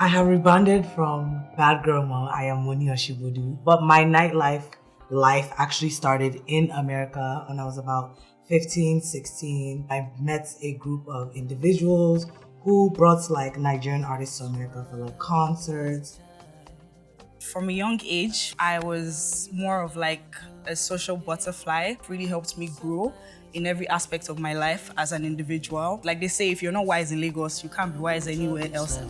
I have rebranded from Bad Girl Mom, I am Moni Oshibudu, but my nightlife life actually started in America when I was about 15, 16. I met a group of individuals who brought like Nigerian artists to America for like concerts. From a young age, I was more of like a social butterfly. It really helped me grow in every aspect of my life as an individual. Like they say, if you're not wise in Lagos, you can't be wise anywhere else.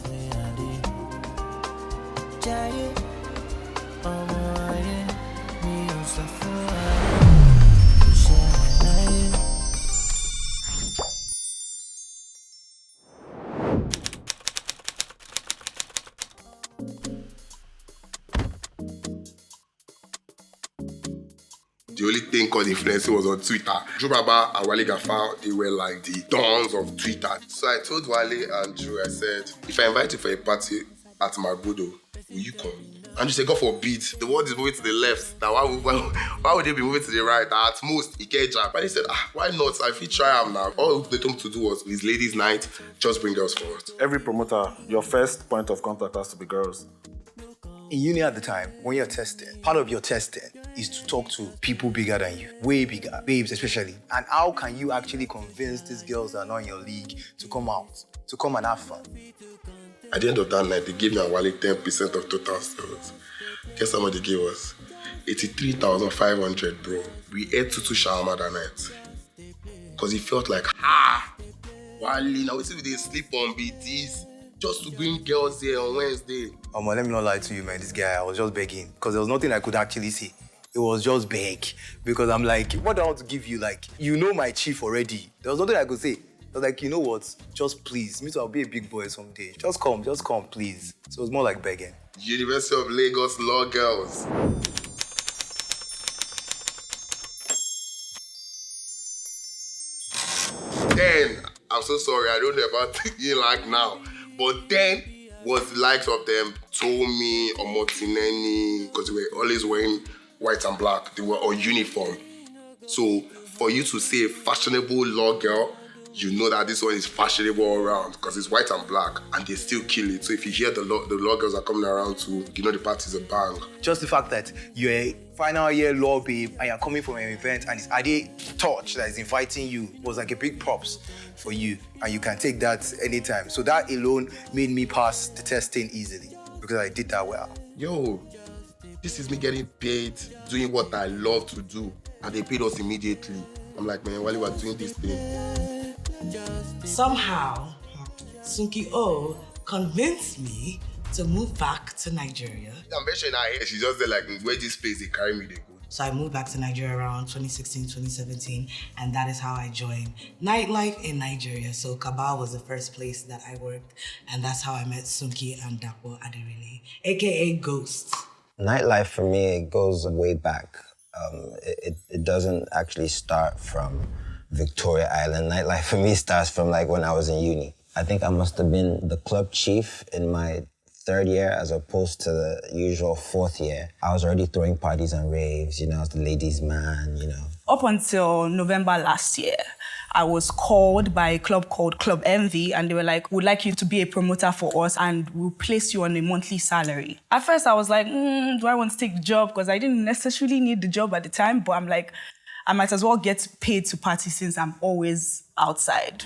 The only thing called influencing was on Twitter. Drew Baba and Wale Gafar, they were like the dons of Twitter. So I told Wale and Drew, I said, if I invite you for a party at Magodo, will you come? And you said, God forbid, the world is moving to the left. Now why would they be moving to the right? At most, Ikeja. But he said, why not? I feel try them now. All they told me to do was, his ladies' night, just bring girls forward. Every promoter, your first point of contact has to be girls. In uni at the time, when you're testing, part of your testing is to talk to people bigger than you, way bigger, babes especially. And how can you actually convince these girls that are not in your league to come out, to come and have fun? At the end of that night, they gave me and Wale 10% of total sales. Guess how much they gave us? 83,500, bro. We ate tutu shawarma that night. Because it felt like, Wale, now we see they sleep on BTs just to bring girls there on Wednesday. Let me not lie to you, man. This guy, I was just begging. Because there was nothing I could actually say. It was just beg. Because I'm like, what do I want to give you? Like, you know my chief already. There was nothing I could say. I was like, you know what? Just please. Me too, I'll be a big boy someday. Just come, please. So it was more like begging. University of Lagos Law Girls. Then, I'm so sorry, I don't know about you like now. But then was the likes of them Tomi or Motineni, because they were always wearing white and black. They were on uniform. So for you to say fashionable law girl, you know that this one is fashionable all around because it's white and black and they still kill it. So if you hear the law girls are coming around too, you know the party's a bang. Just the fact that you're a final year law babe and you're coming from an event and it's Adertorch that is inviting you was like a big props for you and you can take that anytime. So that alone made me pass the testing easily because I did that well. Yo, this is me getting paid, doing what I love to do and they paid us immediately. I'm like, man, while we were doing this thing. Somehow, Sunky convinced me to move back to Nigeria. I'm very sure she's just there like, where this place they carry me, they go. So I moved back to Nigeria around 2016, 2017, and that is how I joined Nightlife in Nigeria. So Kabal was the first place that I worked, and that's how I met Sunky and Dapo Aderele, aka Ghost. Nightlife for me, it goes way back. It doesn't actually start from Victoria Island. Nightlife for me starts from like when I was in uni. I think I must have been the club chief in my third year as opposed to the usual fourth year. I was already throwing parties and raves, you know, I was the ladies' man, you know. Up until November last year, I was called by a club called Club Envy and they were like, we'd like you to be a promoter for us and we'll place you on a monthly salary. At first I was like, do I want to take the job? Because I didn't necessarily need the job at the time, but I'm like, I might as well get paid to party since I'm always outside.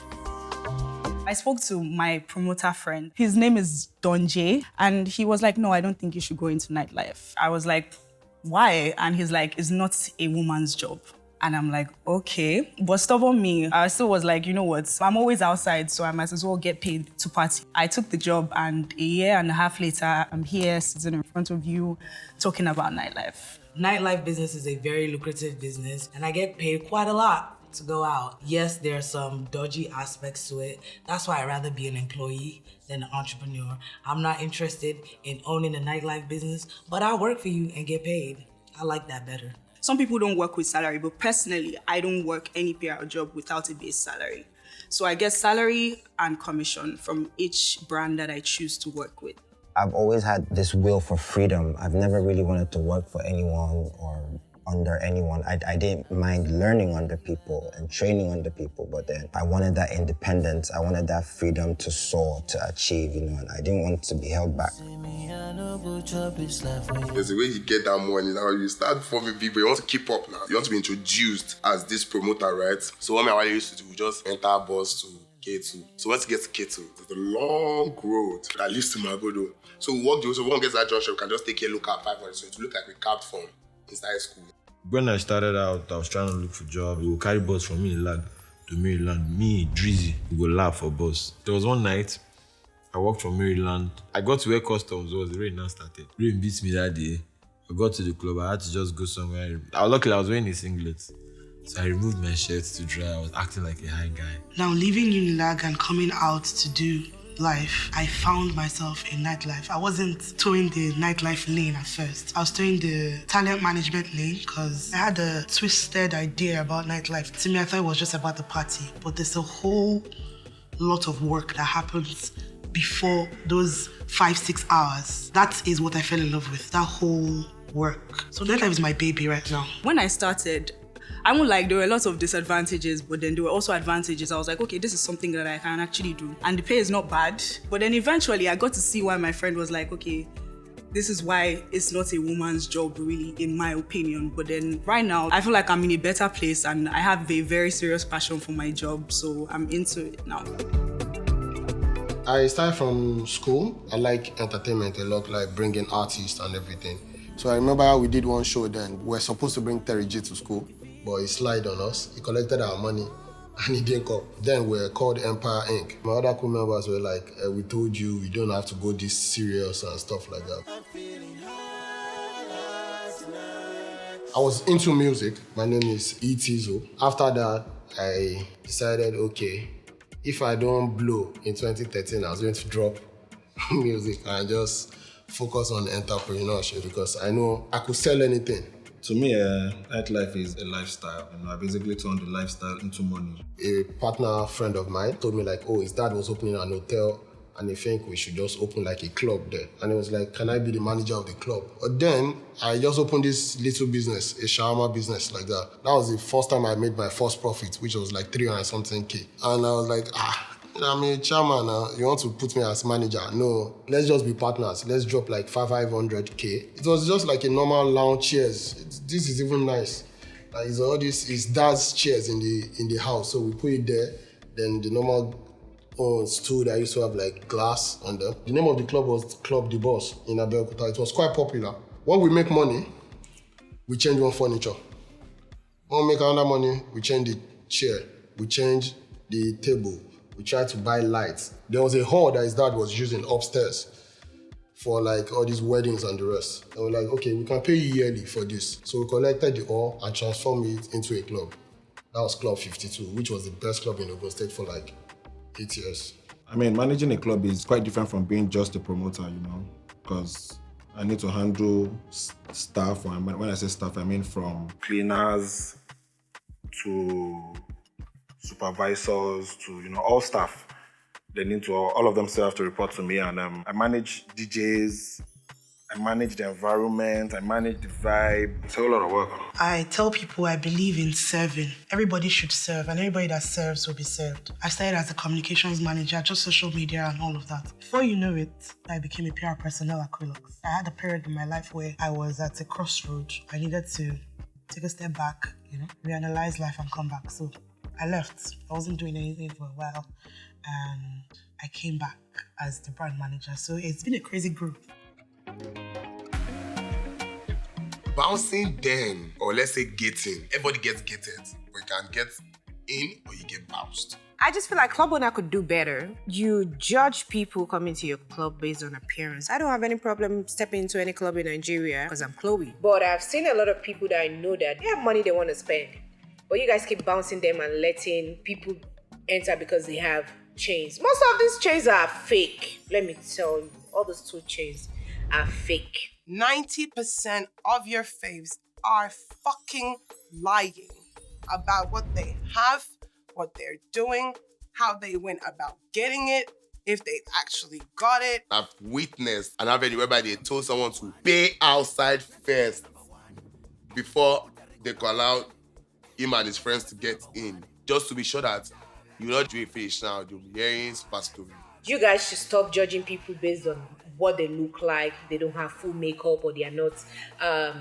I spoke to my promoter friend. His name is Don J, and he was like, no, I don't think you should go into nightlife. I was like, why? And he's like, it's not a woman's job. And I'm like, okay. But stubborn me, I still was like, you know what? I'm always outside, so I might as well get paid to party. I took the job, and a year and a half later, I'm here sitting in front of you talking about nightlife. Nightlife business is a very lucrative business, and I get paid quite a lot to go out. Yes, there are some dodgy aspects to it. That's why I'd rather be an employee than an entrepreneur. I'm not interested in owning a nightlife business, but I'll work for you and get paid. I like that better. Some people don't work with salary, but personally, I don't work any PR job without a base salary. So I get salary and commission from each brand that I choose to work with. I've always had this will for freedom. I've never really wanted to work for anyone or under anyone. I didn't mind learning under people and training under people, but then I wanted that independence. I wanted that freedom to soar, to achieve, you know, and I didn't want to be held back. There's a way you get that money. Now you start performing big, but you want to keep up now. You want to be introduced as this promoter, right? So what I used to do, we just enter bus to K2. So once you get to K2, there's a long road that leads to Magodo. So we walk the road, so one gets that junction, we can just take a look at 500. So it look like we capped from inside school. When I started out, I was trying to look for jobs. We would carry bus from Maryland to Maryland. Me, Drizzy, we would laugh for bus. There was one night, I walked from Maryland. I got to where customs was. The rain now started. Rain beats me that day. I got to the club. I had to just go somewhere. Luckily, I was wearing a singlet. So I removed my shirt to dry. I was acting like a high guy. Now, leaving Unilag and coming out to do life, I found myself in nightlife. I wasn't towing the nightlife lane at first. I was towing the talent management lane because I had a twisted idea about nightlife. To me, I thought it was just about the party, but there's a whole lot of work that happens before those 5-6 hours. That is what I fell in love with, that whole work. So nightlife is my baby right now. When I started, I won't like, there were lots of disadvantages, but then there were also advantages. I was like, okay, this is something that I can actually do. And the pay is not bad. But then eventually I got to see why my friend was like, okay, this is why it's not a woman's job really, in my opinion. But then right now, I feel like I'm in a better place and I have a very serious passion for my job. So I'm into it now. I started from school. I like entertainment a lot, like bringing artists and everything. So I remember we did one show then. We were supposed to bring Terry G to school, but he slid on us. He collected our money and he didn't come. Then we were called Empire Inc. My other crew members were like, we told you, we don't have to go this serious and stuff like that. I was into music. My name is Tizzle. After that, I decided, okay, if I don't blow in 2013, I was going to drop music and just focus on entrepreneurship because I know I could sell anything. To me, nightlife is a lifestyle. You know, I basically turned the lifestyle into money. A partner friend of mine told me like, oh, his dad was opening an hotel and he think we should just open like a club there. And he was like, can I be the manager of the club? But then I just opened this little business, a shawarma business like that. That was the first time I made my first profit, which was like 300 something K. And I was like, I'm a chairman now. You want to put me as manager? No, let's just be partners. Let's drop like 500K. It was just like a normal lounge chairs. This is even nice. It's all this, it's dad's chairs in the house. So we put it there. Then the normal stool that used to have like glass on them. The name of the club was Club The Boss in Abeokuta. It was quite popular. When we make money, we change one furniture. When we make another money, we change the chair. We change the table. We tried to buy lights. There was a hall that his dad was using upstairs for like all these weddings and the rest. And we're like, okay, we can pay you yearly for this. So we collected the hall and transformed it into a club. That was Club 52, which was the best club in Ogun State for like 8 years. I mean, managing a club is quite different from being just a promoter, you know, because I need to handle staff. When I say staff, I mean from cleaners to supervisors to, you know, all staff. They need to, all of them still have to report to me, and I manage DJs, I manage the environment, I manage the vibe. It's a whole lot of work. I tell people I believe in serving. Everybody should serve, and everybody that serves will be served. I started as a communications manager, just social media and all of that. Before you know it, I became a PR personnel at Quillox. I had a period in my life where I was at a crossroad. I needed to take a step back, you know, reanalyze life and come back. So I left. I wasn't doing anything for a while, and I came back as the brand manager. So it's been a crazy group. Bouncing then, or let's say getting. Everybody gets gated. We can get in or you get bounced. I just feel like club owner could do better. You judge people coming to your club based on appearance. I don't have any problem stepping into any club in Nigeria because I'm Chloe. But I've seen a lot of people that I know that they have money they want to spend. But you guys keep bouncing them and letting people enter because they have chains. Most of these chains are fake. Let me tell you, all those 2 chains are fake. 90% of your faves are fucking lying about what they have, what they're doing, how they went about getting it, if they actually got it. I've witnessed an avenue whereby they told someone to pay outside first before they could allow him and his friends to get in, just to be sure that you not do a finish now, you'll be hearing super story. You guys should stop judging people based on what they look like. They don't have full makeup or they are not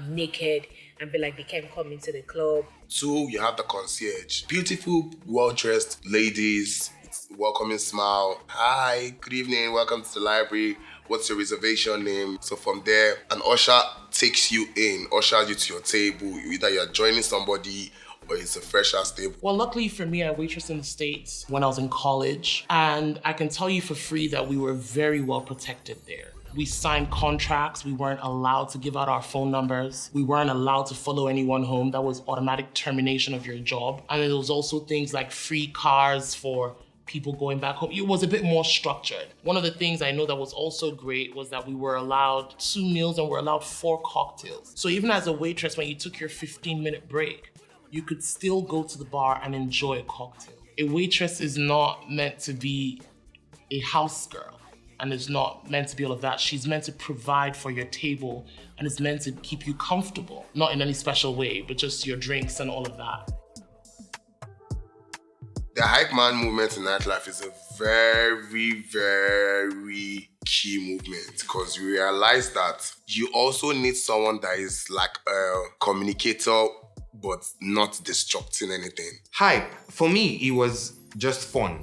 naked, and be like they can't come into the club. 2, you have the concierge. Beautiful, well-dressed ladies, welcoming smile. Hi, good evening, welcome to the library. What's your reservation name? So from there, an usher takes you in, ushers you to your table. Either you're joining somebody or it's a fresh ass table. Well, luckily for me, I waitressed in the States when I was in college. And I can tell you for free that we were very well protected there. We signed contracts. We weren't allowed to give out our phone numbers. We weren't allowed to follow anyone home. That was automatic termination of your job. And there was also things like free cars for people going back home. It was a bit more structured. One of the things I know that was also great was that we were allowed 2 meals and we're allowed 4 cocktails. So even as a waitress, when you took your 15-minute break, you could still go to the bar and enjoy a cocktail. A waitress is not meant to be a house girl and is not meant to be all of that. She's meant to provide for your table and is meant to keep you comfortable. Not in any special way, but just your drinks and all of that. The hype man movement in nightlife is a very, very key movement because you realize that you also need someone that is like a communicator but not disrupting anything. Hype, for me, it was just fun.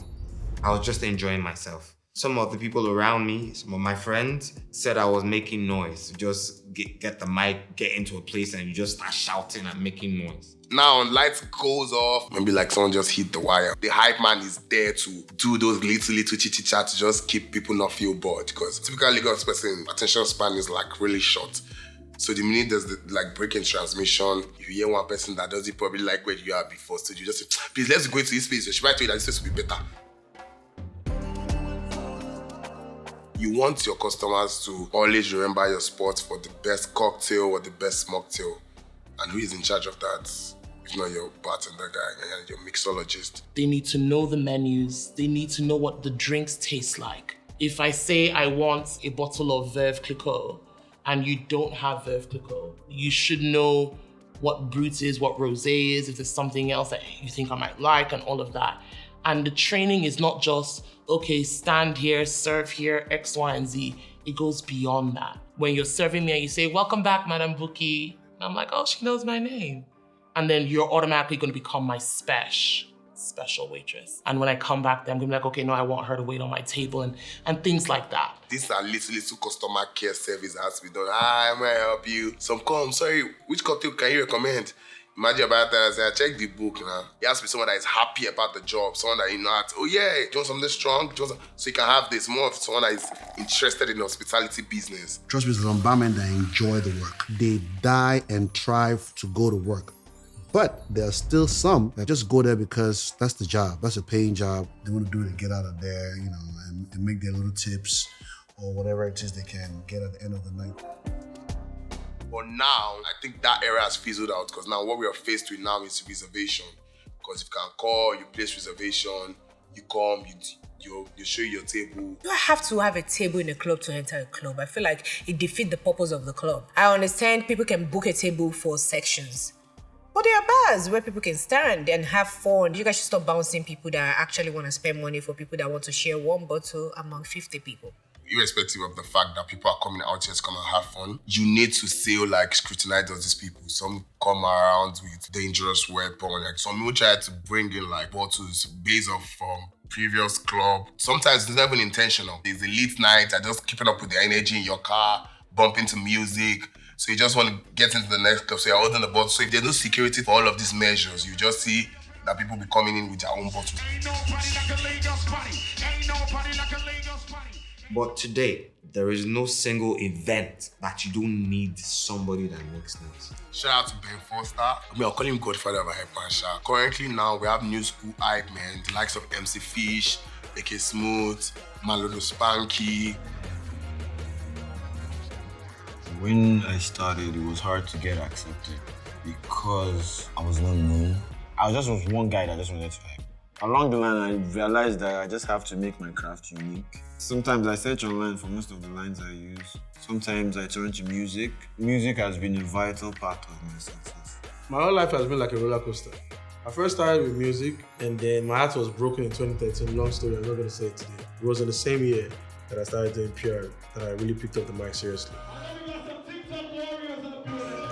I was just enjoying myself. Some of the people around me, some of my friends, said I was making noise. Just get the mic, get into a place and you just start shouting and making noise. Now, lights goes off, maybe like someone just hit the wire. The hype man is there to do those little chit-chat to just keep people not feel bored because typical Lagos person, attention span is like really short. So the minute there's the like breaking transmission, if you hear one person that doesn't probably like where you are before, so you just say, please, let's go into this space. She might tell you that this space will be better. You want your customers to always remember your spot for the best cocktail or the best mocktail. And who is in charge of that? If not your bartender guy and your mixologist. They need to know the menus. They need to know what the drinks taste like. If I say I want a bottle of Veuve Clicquot and you don't have Veuve Clicquot, you should know what Brut is, what Rosé is, if there's something else that you think I might like and all of that. And the training is not just, okay, stand here, serve here, X, Y, and Z. It goes beyond that. When you're serving me and you say, welcome back, Madam Buki, I'm like, oh, she knows my name. And then you're automatically gonna become my special waitress. And when I come back there, I'm gonna be like, okay, no, I want her to wait on my table and things like that. These are little customer care service that has to be done. Hi, may I help you? Some come, sorry, which cocktail can you recommend? Imagine about that and say, I check the book now. It has to be someone that is happy about the job, someone that you know, oh yeah, do you want something strong? So you can have this, more of someone that is interested in hospitality business. Trust me, some barmen that enjoy the work. They die and thrive to go to work. But there are still some that just go there because that's the job. That's a paying job. They want to do it and get out of there, you know, and make their little tips or whatever it is they can get at the end of the night. But now, I think that era has fizzled out because now what we are faced with now is reservation. Because you can call, you place reservation, you come, you show your table. You have to have a table in a club to enter a club. I feel like it defeats the purpose of the club. I understand people can book a table for sections. But there are bars where people can stand and have fun. You guys should stop bouncing people that actually want to spend money for people that want to share one bottle among 50 people. Irrespective of the fact that people are coming out here to come and have fun, you need to still like scrutinize these people. Some come around with dangerous weapons. Like some people try to bring in like bottles based off from previous club. Sometimes it's not even intentional. It's a late night, and just keeping up with the energy in your car, bumping to music. So you just want to get into the next club, so you're holding the bottle. So if there's no security for all of these measures, you just see that people be coming in with their own bottles. But today, there is no single event that you don't need somebody that makes noise. Shout out to Ben Foster. I'll call him Godfather of a hype man. Currently now, we have new school hype men, the likes of MC Fish, AK Smooth, Sunky. When I started, it was hard to get accepted because I was not known. I just was one guy that just wanted to hype. Along the line, I realized that I just have to make my craft unique. Sometimes I search online for most of the lines I use. Sometimes I turn to music. Music has been a vital part of my success. My whole life has been like a roller coaster. I first started with music, and then my heart was broken in 2013. Long story, I'm not going to say it today. It was in the same year that I started doing PR that I really picked up the mic seriously.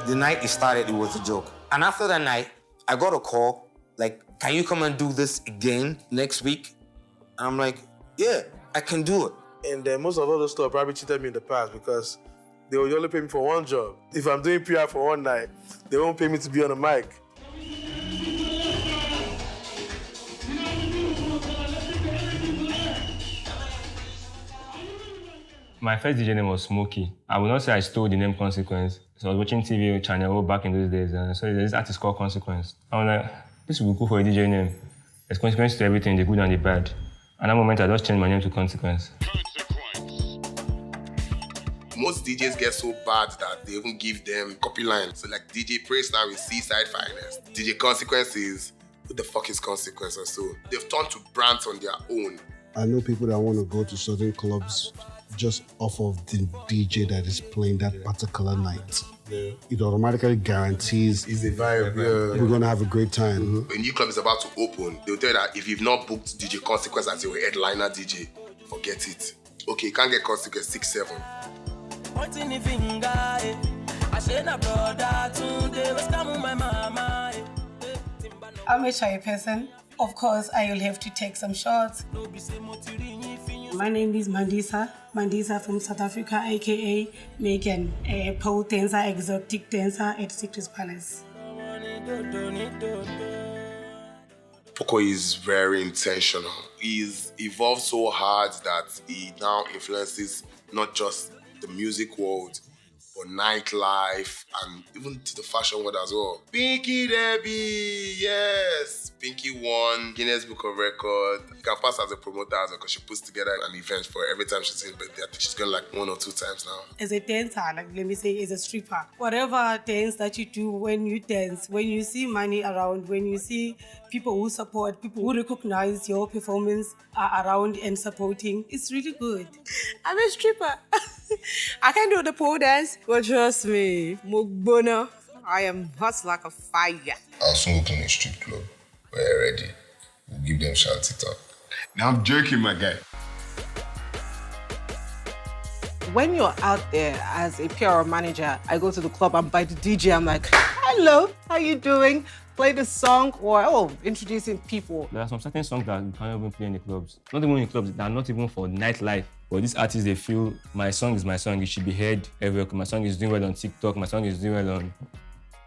The night it started, it was a joke. And after that night, I got a call, like, can you come and do this again next week? And I'm like, yeah, I can do it. And then most of all those stuff probably cheated me in the past because they will only pay me for one job. If I'm doing PR for one night, they won't pay me to be on the mic. My first DJ name was Smokey. I will not say I stole the name Consequence. So I was watching TV channel back in those days, and so there's this artist called Consequence. I was like, this would be cool for a DJ name. There's consequence to everything, the good and the bad. At that moment, I just changed my name to Consequence. Most DJs get so bad that they even give them copy lines. So like DJ Praise now is Seaside Finest. DJ Consequence is, what the fuck is Consequence? And so they've turned to brands on their own. I know people that want to go to certain clubs just off of the DJ that is playing that particular night. Yeah. It automatically guarantees it's a vibe. Yeah. We're gonna have a great time. When a new club is about to open, they'll tell you that if you've not booked DJ Consequence as your headliner DJ, forget it. Okay, you can't get Consequence 6-7. I'm a shy person. Of course, I will have to take some shots. My name is Mandisa from South Africa, aka Megan, a pole dancer, exotic dancer at Secret Palace. Poco is very intentional. He's evolved so hard that he now influences not just the music world, but nightlife and even to the fashion world as well. Pinky Debby, yes! Pinky won Guinness Book of Record. You can pass as a promoter as well because she puts together an event for every time she's in birthday. I think she's going like 1 or 2 times now. As a dancer, like let me say, as a stripper, whatever dance that you do when you dance, when you see money around, when you see people who support, people who recognize your performance are around and supporting, it's really good. I'm a stripper. I can do the pole dance, but trust me, Mugbona, I am hot like a fire. I'll soon open a strip club. We're ready. We'll give them shanty talk. Now I'm joking, my guy. When you're out there as a PR manager, I go to the club, I'm by the DJ, I'm like, hello, how you doing? Play the song or introducing people. There are some certain songs that you can't even play in the clubs. Not even in clubs, that are not even for nightlife. But these artists, they feel my song is my song, it should be heard everywhere. My song is doing well on TikTok, my song is doing well on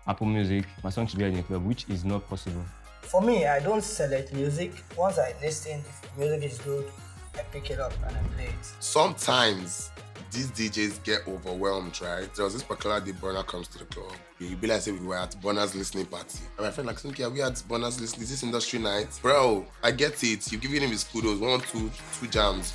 Apple Music, my song should be heard in the club, which is not possible. For me, I don't select music. Once I listen, if the music is good, I pick it up and I play it. Sometimes these DJs get overwhelmed, right? There was this particular day Burner comes to the club. You'd be like, say we were at Burner's listening party. And my friend like, Sunky, are we at Burner's listening? Is this industry night? Bro, I get it. You're giving him his kudos. 1, 2 jams.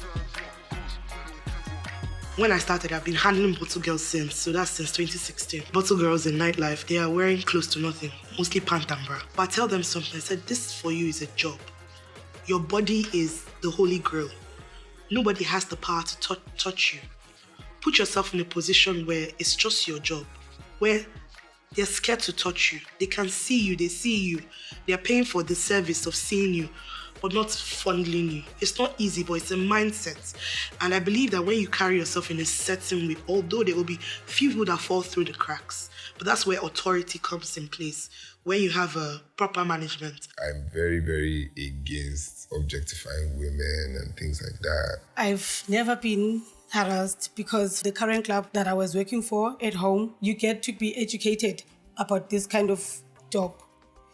When I started, I've been handling Bottle Girls since, so that's since 2016. Bottle Girls in Nightlife, they are wearing close to nothing, mostly pant and bra. But I tell them something, I said, this for you is a job. Your body is the holy grail. Nobody has the power to touch you. Put yourself in a position where it's just your job, where they're scared to touch you. They can see you, they see you. They're paying for the service of seeing you, but not fondling you. It's not easy, but it's a mindset. And I believe that when you carry yourself in a certain way, although there will be few people that fall through the cracks, but that's where authority comes in place, when you have a proper management. I'm very, very against objectifying women and things like that. I've never been harassed because the current club that I was working for at home, you get to be educated about this kind of job.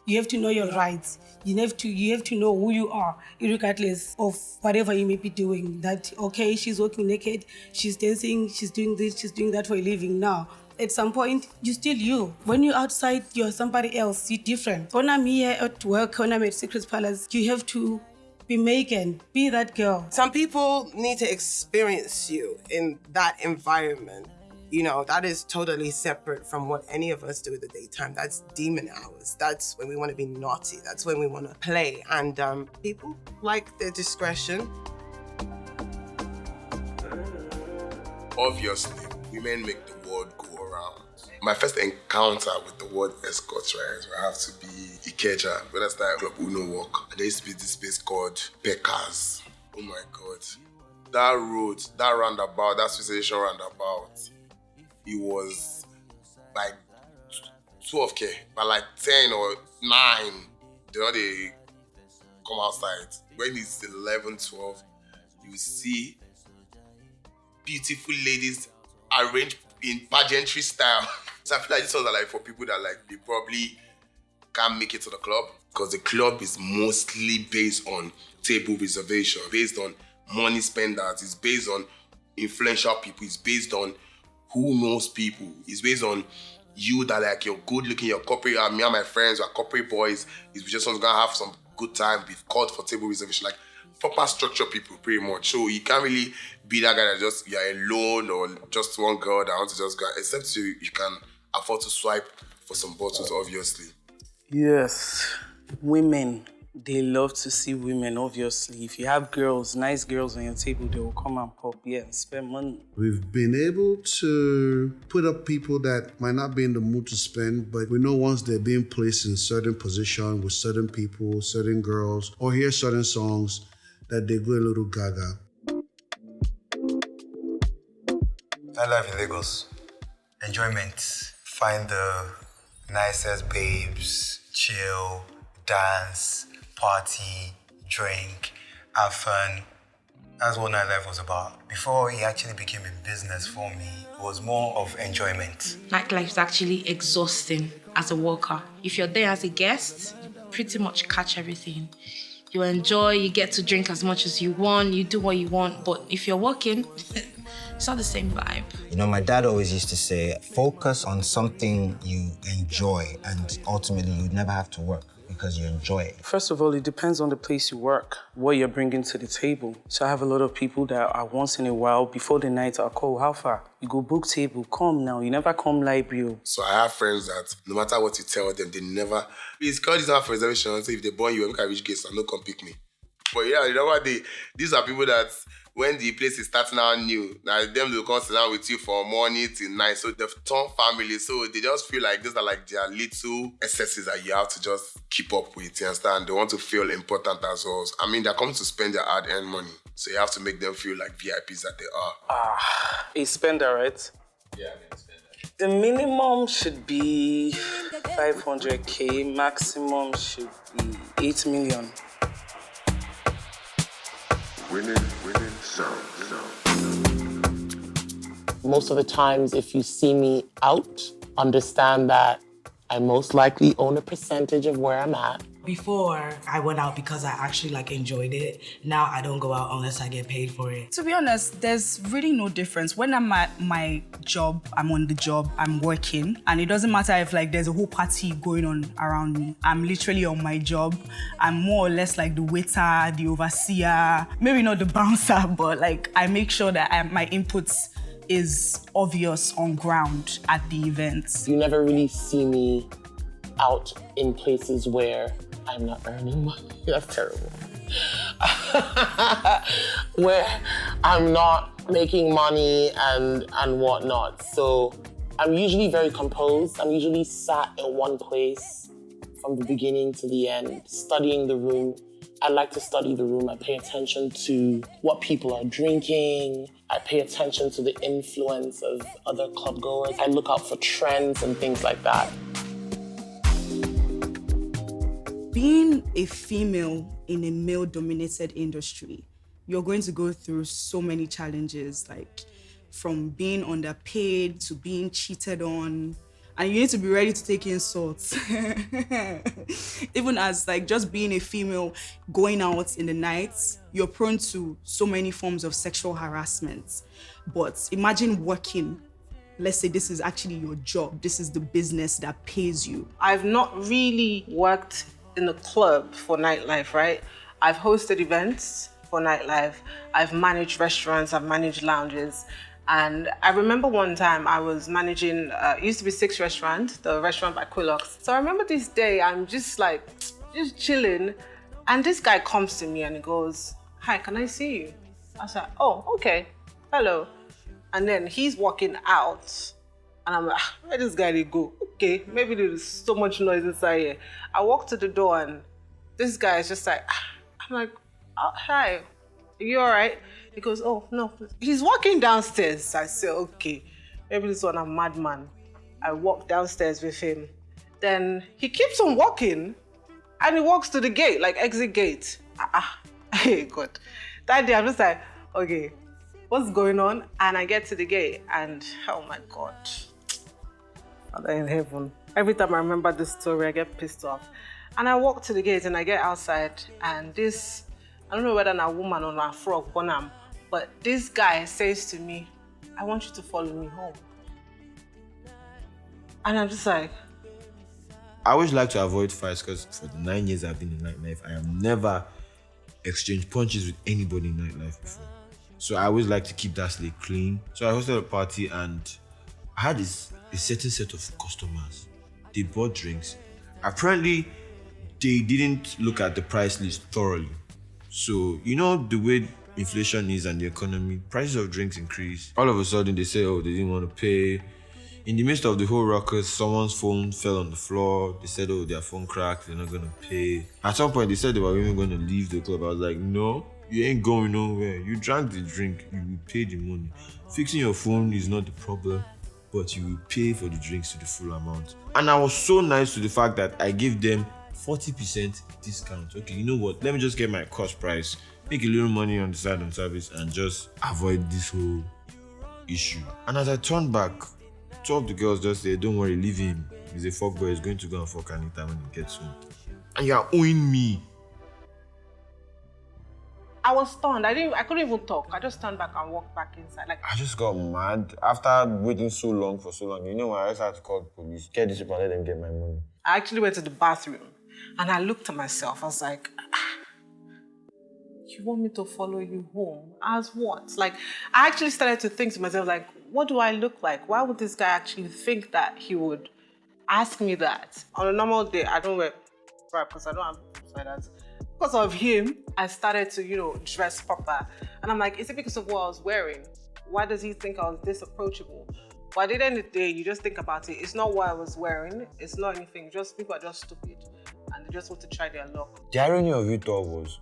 You have to know your rights. You have to know who you are, regardless of whatever you may be doing. That, okay, she's walking naked, she's dancing, she's doing this, she's doing that for a living now. At some point, you're still you. When you're outside, you're somebody else, you're different. When I'm here at work, when I'm at Secret Palace, you have to be Megan, be that girl. Some people need to experience you in that environment. You know, that is totally separate from what any of us do in the daytime. That's demon hours. That's when we want to be naughty. That's when we want to play. And people like their discretion. Obviously, women make the world go around. My first encounter with the word escort, right, I have to be Ikeja. When I started Club Uno walk, and there used to be this place called Peckers. Oh my God. That road, that roundabout, that station roundabout, it was like 12K, but like 10 or 9, they come outside. When it's 11, 12, you see beautiful ladies arranged in pageantry style. So I feel like these ones are like for people that like, they probably can't make it to the club, because the club is mostly based on table reservation, based on money spenders, it's based on influential people, it's based on who knows people, it's based on you that like you're good looking, you're corporate, me and my friends, we're corporate boys, we just want to go have some good time, we've called for table reservation, like proper structure people pretty much. So you can't really be that guy that just, you're alone or just one girl that wants to just go, except you can afford to swipe for some bottles, obviously. Yes, women, they love to see women, obviously. If you have girls, nice girls on your table, they will come and pop, and spend money. We've been able to put up people that might not be in the mood to spend, but we know once they're being placed in certain position with certain people, certain girls, or hear certain songs, that they go a little gaga. Nightlife in Lagos. Enjoyment. Find the nicest babes, chill, dance, party, drink, have fun. That's what nightlife was about. Before it actually became a business for me, it was more of enjoyment. Nightlife is actually exhausting as a worker. If you're there as a guest, you pretty much catch everything. You enjoy, you get to drink as much as you want, you do what you want, but if you're working, it's not the same vibe. You know, my dad always used to say, focus on something you enjoy, and ultimately you'd never have to work because you enjoy it. First of all, it depends on the place you work, what you're bringing to the table. So I have a lot of people that are once in a while, before the night, I'll call, how far? You go book table, come now, you never come library. So I have friends that no matter what you tell them, they never, please call this out for reservation, so if they born you, make I reach gates and no come pick me. But yeah, you know what, these are people that when the place is starting out new, now them will come sit down with you from morning till night. So they've turned family. So they just feel like these are like their little excesses that you have to just keep up with. You understand? They want to feel important as well. I mean, they're coming to spend their hard-earned money. So you have to make them feel like VIPs that they are. A spender, right? Yeah, I mean, spender. The minimum should be 500K, maximum should be 8 million. Winning sound. Most of the times, if you see me out, understand that I most likely own a percentage of where I'm at. Before, I went out because I actually enjoyed it. Now I don't go out unless I get paid for it. To be honest, there's really no difference. When I'm at my job, I'm on the job, I'm working, and it doesn't matter if there's a whole party going on around me. I'm literally on my job. I'm more or less like the waiter, the overseer, maybe not the bouncer, but I make sure that my inputs is obvious on ground at the events. You never really see me out in places where I'm not earning money. That's terrible. Where I'm not making money and whatnot. So I'm usually very composed. I'm usually sat in one place from the beginning to the end, studying the room. I like to study the room. I pay attention to what people are drinking. I pay attention to the influence of other club goers. I look out for trends and things like that. Being a female in a male-dominated industry, you're going to go through so many challenges, from being underpaid to being cheated on, and you need to be ready to take insults. Even as just being a female going out in the nights, you're prone to so many forms of sexual harassment. But imagine working. Let's say this is actually your job. This is the business that pays you. I've not really worked in a club for nightlife, right? I've hosted events for nightlife. I've managed restaurants, I've managed lounges. And I remember one time I was managing, it used to be 6 restaurant, the restaurant by Quillox. So I remember this day, I'm just chilling. And this guy comes to me and he goes, "Hi, can I see you?" I said, "Oh, okay, hello." And then he's walking out And I'm like, where this guy they go? Okay, maybe there's so much noise inside here. I walk to the door and this guy is just like, I'm like, oh, hi, are you all right? He goes, oh, no. He's walking downstairs. I say, okay, maybe this one a madman. I walk downstairs with him. Then he keeps on walking and he walks to the gate, like exit gate. Hey, God. That day I'm just like, okay, what's going on? And I get to the gate and oh my God. Father in heaven. Every time I remember this story, I get pissed off. And I walk to the gate and I get outside and this, I don't know whether I'm a woman or a frog, but this guy says to me, I want you to follow me home. And I'm just like... I always like to avoid fights because for the 9 years I've been in nightlife, I have never exchanged punches with anybody in nightlife before. So I always like to keep that slate clean. So I hosted a party and I had a certain set of customers. They bought drinks. Apparently, they didn't look at the price list thoroughly. So, you know the way inflation is and the economy, prices of drinks increase. All of a sudden, they say, oh, they didn't want to pay. In the midst of the whole ruckus, someone's phone fell on the floor. They said, oh, their phone cracked, they're not going to pay. At some point, they said they were even going to leave the club. I was like, no, you ain't going nowhere. You drank the drink, you will pay the money. Fixing your phone is not the problem, but you will pay for the drinks to the full amount. And I was so nice to the fact that I gave them 40% discount. Okay, you know what? Let me just get my cost price, make a little money on the side on service, and just avoid this whole issue. And as I turned back, two of the girls just said, don't worry, leave him. He's a fuckboy, he's going to go and fuck Anita when he gets home. And you're owing me. I was stunned. I couldn't even talk. I just turned back and walked back inside. Like I just got mad after waiting so long for so long. You know what? I just had to call the police, get this people and let them get my money. I actually went to the bathroom and I looked at myself. I was like, you want me to follow you home? As what? Like, I actually started to think to myself, like, what do I look like? Why would this guy actually think that he would ask me that? On a normal day, I don't wear bra because I don't have sweaters. Because of him, I started to, dress proper. And I'm like, is it because of what I was wearing? Why does he think I was this approachable? But at the end of the day, you just think about it. It's not what I was wearing. It's not anything. Just people are just stupid. And they just want to try their luck. The irony of it all was,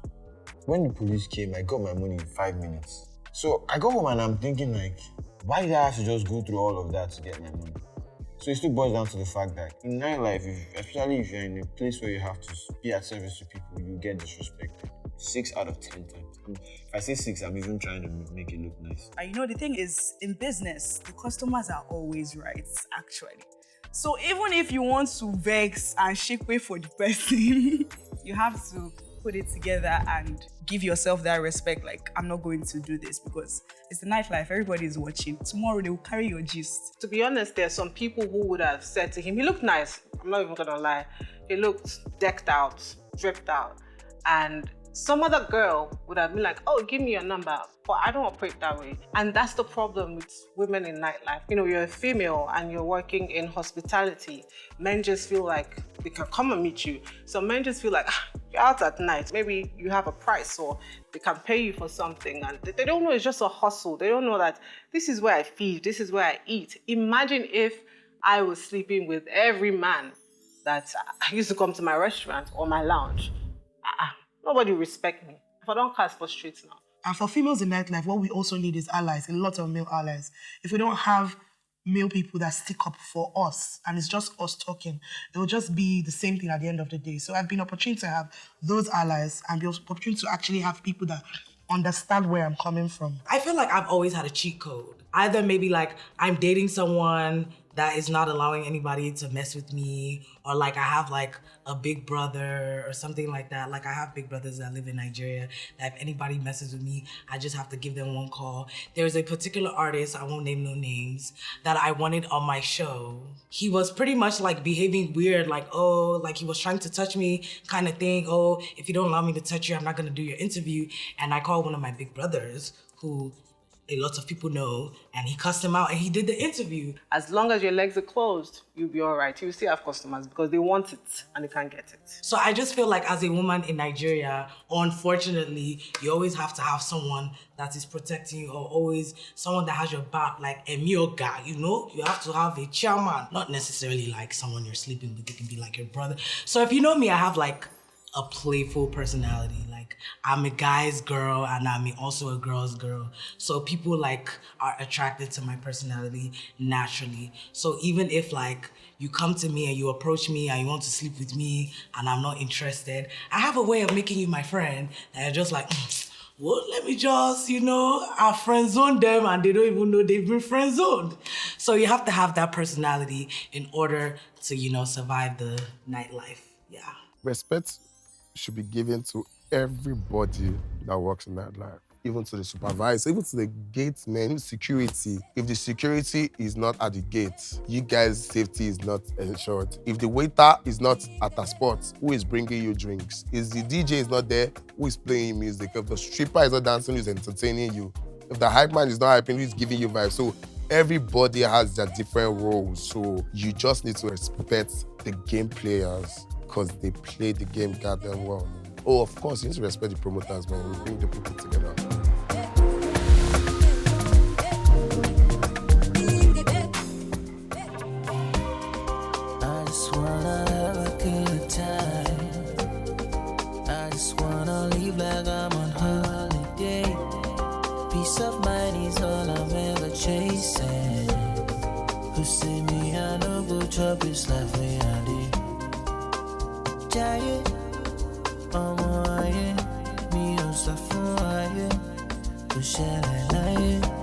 when the police came, I got my money in 5 minutes. So I got home and I'm thinking like, why did I have to just go through all of that to get my money? So it still boils down to the fact that in nightlife, especially if you're in a place where you have to be at service to people, you get disrespected. 6 out of 10 times. If I say 6, I'm even trying to make it look nice. The thing is, in business, the customers are always right, actually. So even if you want to vex and shake way for the person, you have to put it together and give yourself that respect. Like, I'm not going to do this because it's the nightlife. Everybody is watching. Tomorrow they will carry your gist. To be honest, there are some people who would have said to him, he looked nice. I'm not even gonna lie. He looked decked out, dripped out. And some other girl would have been like, oh, give me your number. But I don't operate that way. And that's the problem with women in nightlife. You're a female and you're working in hospitality. Men just feel like they can come and meet you. So men just feel like, you're out at night. Maybe you have a price or they can pay you for something. And they don't know it's just a hustle. They don't know that this is where I feed, this is where I eat. Imagine if I was sleeping with every man that used to come to my restaurant or my lounge. Nobody will respect me. If I don't cast for streets now. And for females in nightlife, what we also need is allies, a lot of male allies. If we don't have male people that stick up for us, and it's just us talking, it will just be the same thing at the end of the day. So I've been opportunity to have those allies and be opportunity to actually have people that understand where I'm coming from. I feel like I've always had a cheat code. Either maybe like I'm dating someone that is not allowing anybody to mess with me, or like I have like a big brother or something like that. Like I have big brothers that live in Nigeria that if anybody messes with me, I just have to give them one call. There's a particular artist, I won't name no names, that I wanted on my show. He was pretty much like behaving weird, like, oh, like he was trying to touch me kind of thing. Oh, if you don't allow me to touch you, I'm not gonna do your interview. And I called one of my big brothers who a lot of people know, and he cussed him out and he did the interview. As long as your legs are closed, you'll be all right. You'll still have customers because they want it and they can't get it. So I just feel like as a woman in Nigeria, unfortunately, you always have to have someone that is protecting you, or always someone that has your back, like Eniola, you know? You have to have a chairman, not necessarily like someone you're sleeping with, it can be like your brother. So if you know me, I have like a playful personality. Like I'm a guy's girl and I'm also a girl's girl. So people like are attracted to my personality naturally. So even if like you come to me and you approach me and you want to sleep with me and I'm not interested, I have a way of making you my friend that you're just like, well, let me just, I friend zone them and they don't even know they've been friend zoned. So you have to have that personality in order to, survive the nightlife. Yeah. Respect should be given to everybody that works in that life, even to the supervisor, even to the gate man, security. If the security is not at the gate, you guys' safety is not ensured. If the waiter is not at a spot, who is bringing you drinks? If the DJ is not there, who is playing music? If the stripper is not dancing, who is entertaining you? If the hype man is not hyping, who is giving you vibes? So everybody has their different roles. So you just need to respect the game players because they play the game goddamn well. Oh, of course, you need to respect the promoters, man. We bring the people together. I just wanna have a good time. I just wanna leave like I'm on holiday. Peace of mind is all I'm ever chasing. Who say me I no go chop this life way I live. Giant. ọmọ ayé mi ò sọ fún ayé kò ṣẹlẹ̀ láyé.